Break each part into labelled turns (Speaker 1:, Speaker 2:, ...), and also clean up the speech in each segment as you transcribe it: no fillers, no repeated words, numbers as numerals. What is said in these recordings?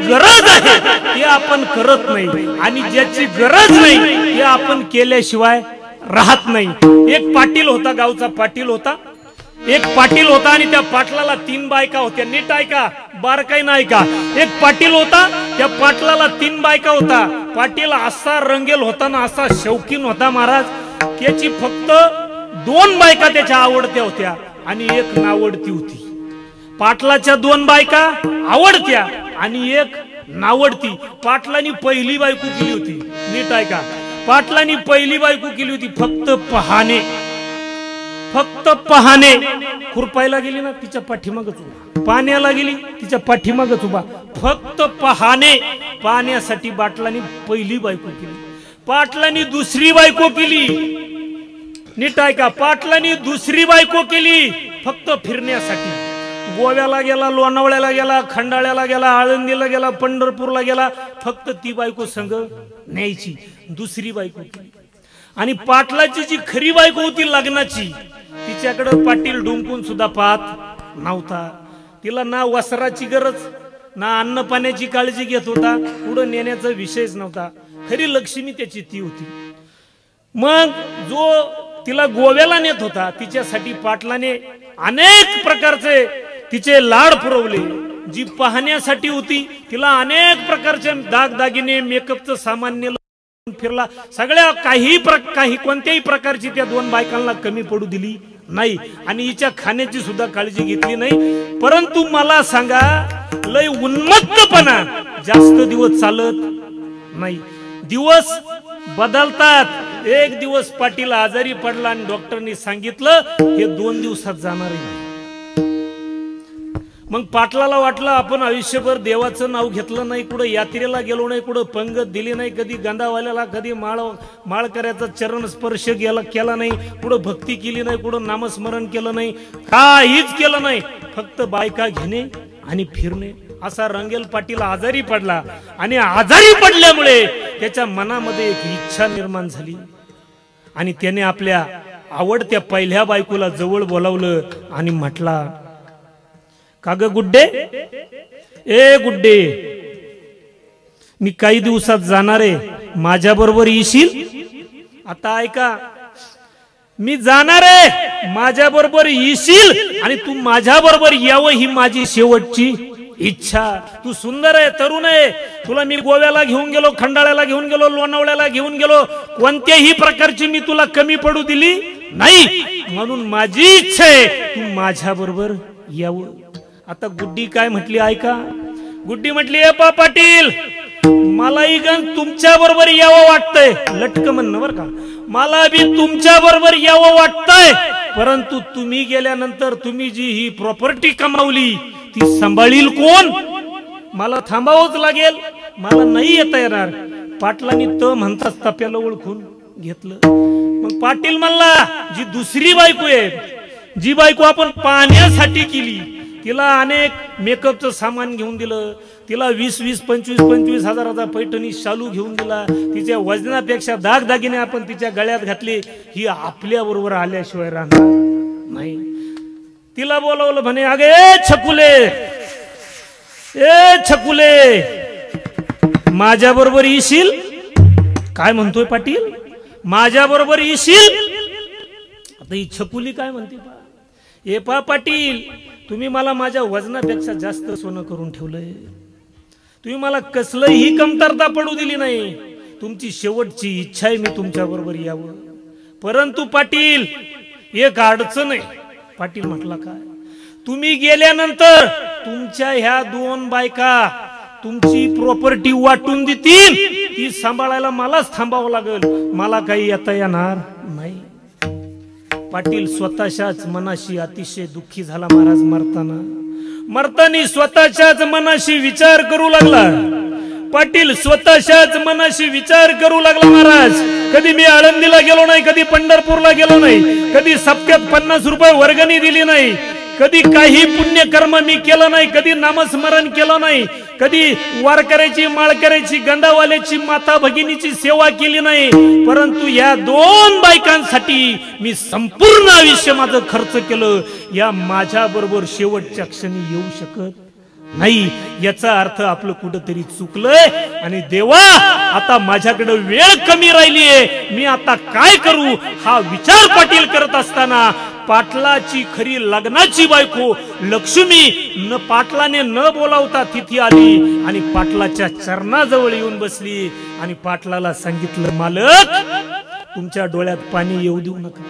Speaker 1: गरज आहे ते आपण करत नाही आणि ज्याची गरज नाही ते आपण केल्याशिवाय राहत नाही। एक पाटील होता, गावचा पाटील होता, एक पाटील होता आणि त्या पाटलाला 3 बायका होत्या। नीट ऐका, बारकाई नाही का। एक पाटील होता, त्या पाटलाला 3 बायका होता। पाटील असा रंगेल होता ना, असा शौकीन होता महाराज, त्याची फक्त 2 बायका त्याच्या आवडत्या होत्या आणि एक नावडती होती। पाटलाच्या 2 बायका आवडत्या आणि एक नावडती। पाटलांनी पहिली बायको केली होती, नीट ऐका, पाटलांनी पहिली बायको केली होती फक्त पहाणे, फक्त पहाणे। खुरपायला गेली ना तिच्या पाठीमागच उभा, पाण्याला गेली तिच्या पाठीमागच उभा, फक्त पहाणे। पाण्यासाठी पाटलांनी पहिली बायको केली। पाटलांनी दुसरी बायको केली, नीट ऐका, पाटलांनी दुसरी बायको केली फक्त फिरण्यासाठी। गोव्याला गेला, लोणावळ्याला गेला, खंडाळ्याला गेला, आळंदीला गेला, पंढरपूरला गेला, फक्त ती बायको संग न्यायची, दुसरी बायको केली। आणि पाटलाची जी खरी बायको होती लग्नाची, तिच्याकडे पाटील डुंकून सुद्धा पाहत नव्हता। तिला ना वस्त्राची गरज ना अन्न पाण्याची काळजी घेत होता, पुढे नेण्याचा विषयच नव्हता। खरी लक्ष्मी त्याची ती होती। मग जो तिला गोव्याला नेत होता तिच्यासाठी पाटलाने अनेक प्रकारचे तिचे लाड पुरवले। जी पाहण्यासाठी होती तिला अनेक प्रकारचे दागदागिने, मेकअपचं सामान फिरला, सगळ्या काही कोणत्याही प्रकारची त्या 2 बायकांना कमी पडू दिली नाही आणि हिच्या खाण्याची सुद्धा काळजी घेतली नाही। परंतु मला सांगा, लय उन्मत्तपणा जास्त दिवस चालत नाही, दिवस बदलतात। एक दिवस पाटील आजारी पडला आणि डॉक्टरनी सांगितलं हे 2 दिवसात जाणार आहे। मग पाटलाला वाटलं आपण आयुष्यभर देवाचं नाव घेतलं नाही, कुठं यात्रेला गेलो नाही, कुठं पंगत दिली नाही, कधी गंधावाल्याला कधी माळकऱ्याचा चरण स्पर्श केला नाही, कुठं भक्ती केली नाही, कुठं नामस्मरण केलं नाही, काहीच केलं नाही, फक्त बायका घेणे आणि फिरणे। असा रंगेल पाटील आजारी पडला आणि आजारी पडल्यामुळे त्याच्या मनामध्ये एक इच्छा निर्माण झाली आणि त्याने आपल्या आवडत्या पहिल्या बायकोला जवळ बोलावलं आणि म्हटला, का ग गुड्डे, ए गुड्डे, मी काही दिवसात जाणार आहे, माझ्या बरोबर येशील? आता ऐका, मी जाणार आहे, माझ्या बरोबर येशील आणि तू माझ्या बरोबर यावं ही माझी शेवटची इच्छा। तू सुंदर आहे, तरुण आहे, तुला मी गोव्याला घेऊन गेलो, खंडाळ्याला घेऊन गेलो, लोणावळ्याला घेऊन गेलो, कोणत्याही प्रकारची मी तुला कमी पडू दिली नाही, म्हणून माझी इच्छा आहे तू माझ्या बरोबर यावं। आता गुड्डी काय म्हटली ऐका, गुड्डी म्हटली, ए पाटील, मलाही गण तुमच्या बरोबर यावं वाटतंय, लटक म्हणणं बरं का, मला बी तुमच्या बरोबर यावं वाटतंय, परंतु तुम्ही गेल्यानंतर तुम्ही जी ही प्रॉपर्टी कमावली ती सांभाळील कोण? मला थांबावंच लागेल, मला नाही येता येणार। पाटलांनी त म्हणताच तप्याला ओळखून घेतलं। मग पाटील म्हणला, जी दुसरी बायको आहे, जी बायको आपण पाहण्यासाठी केली, तिला अनेक मेकअपचं सामान घेऊन दिलं, तिला 20-20, 25-25 हजाराचा पैठणी शालू घेऊन दिला, तिच्या वजनापेक्षा दागदागिने आपण तिच्या गळ्यात घातले, ही आपल्या बरोबर आल्याशिवाय राहणार नाही। तिला बोलावलं, म्हणे, अगे ए छकुले, ए छकुले, माझ्या बरोबर येशील? काय म्हणतोय पाटील, माझ्या बरोबर येशील? आता ही छकुली काय म्हणते, ए पाटील, तुम्ही मला माझ्या वजनापेक्षा जास्त सोनं करून ठेवलंय, तुम्ही मला कसलंही कमतरता पडू दिली नाही, तुमची शेवटची इच्छा आहे मी तुमच्या बरोबर यावं, परंतु पाटील एक अडचण आहे। पाटील म्हटला, काय? तुम्ही गेल्यानंतर तुमच्या ह्या 2 बायका तुमची प्रॉपर्टी वाटून देतील, ती सांभाळायला मलाच थांबावं लागेल, मला काही येता येणार नाही। पाटील स्वतःच्याच मनाशी अतिशय दुःखी झाला महाराज। मरताना स्वतःच्याच मनाशी विचार करू लागला पाटील, स्वतःच्याच मनाशी विचार करू लागला महाराज। कधी मी आळंदीला गेलो नाही, कधी पंढरपूरला गेलो नाही, कधी सप्त्यात 50 रुपये वर्गणी दिली नाही, कधी काही पुण्यकर्म मी केलं नाही, कधी नामस्मरण केलं नाही, कधी वारकऱ्याची, माळकऱ्याची, गंधावाल्याची, माता भगिनीची सेवा केली नाही, परंतु या 2 बायकांसाठी मी संपूर्ण आयुष्य माझं खर्च केलं, या माझ्या बरोबर शेवटच्या क्षणी येऊ शकत नाही, याचा अर्थ आपलं कुठंतरी चुकलंय आणि देवा आता माझ्याकडे वेळ कमी राहिलीये, मी आता काय करू हा विचार पाटील करत असताना पाटलाची खरी लग्नाची बायको लक्ष्मी न पाटलाने न बोलावता तिथे आली आणि पाटलाच्या चरणाजवळ येऊन बसली आणि पाटलाला सांगितलं, मालक तुमच्या डोळ्यात पाणी येऊ देऊ नका,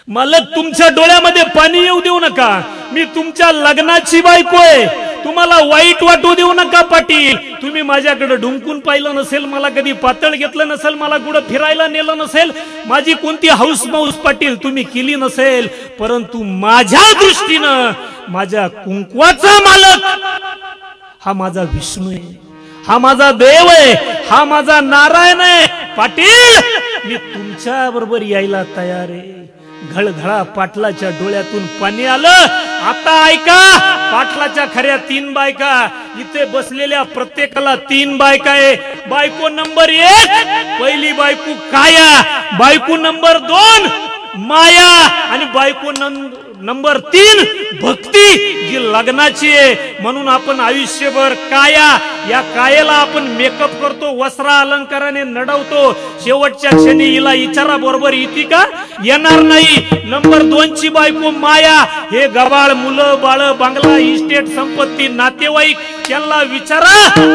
Speaker 1: मालक तुमच्या डोळ्यामध्ये पाणी येऊ देऊ नका, मी तुमच्या लग्नाची बायको आहे, तुम्हाला वाईट वाटू देऊ नका पाटील, तुम्ही माझ्याकडे ढुंकून पाहिलं नसेल, मला कधी पातळ घेतलं नसेल, मला कुठं फिरायला नेलं नसेल, माझी कोणती हौस मौस पाटील तुम्ही केली नसेल, परंतु माझ्या दृष्टीनं माझ्या कुंकवाचा मालक हा माझा विष्णू आहे, हा माझा देव आहे, हा माझा नारायण आहे, पाटील मी तुमच्या बरोबर यायला तयार आहे. घळघळा पाटलाच्या डोळ्यातून पाणी आलं. आता ऐका, पाटलाच्या खऱ्या 3 बायका इथे बसलेल्या प्रत्येकाला 3 बायका आहे. बायको नंबर 1 पहिली बायको काया, बायको नंबर 2 माया आणि बायको नंबर 3 भक्ती जी लग्नाची आहे. म्हणून आपण आयुष्यभर काया, या कायेला आपण मेकअप करतो, वस्त्र अलंकाराने नडवतो, शेवटच्या क्षणी हिला विचारा बरोबर येते का, येणार नाही. नंबर 2 ची बायको माया, हे गबाळ मुलं बाळ बंगला इस्टेट संपत्ती नातेवाईक त्यांना विचारा,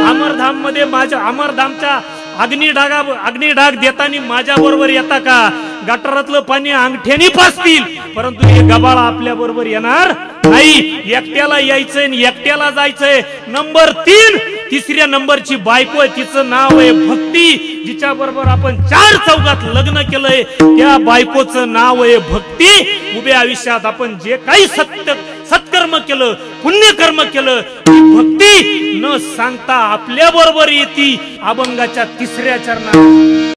Speaker 1: अमरधाम मध्ये माझ्या अमरधामच्या अग्निढाग देताना माझ्या बरोबर येता का, गटारातलं पाणी अंगठ्याने पाजतील, परंतु हे गबाळ आपल्या बरोबर येणार नाही. एकट्याला यायचंय आणि एकट्याला जायचंय. नंबर 3 तिसऱ्या नंबरची बायको आहे, तिचं नाव आहे भक्ती, जिच्या बरोबर आपण 4 चौघात लग्न केलंय, त्या बायकोचं नाव आहे भक्ती. उभ्या आयुष्यात आपण जे काही सत्कर्म केलं, पुण्यकर्म केलं, भक्ती न सांगता आपल्या बरोबर येते अभंगाच्या 3ऱ्या चरणात.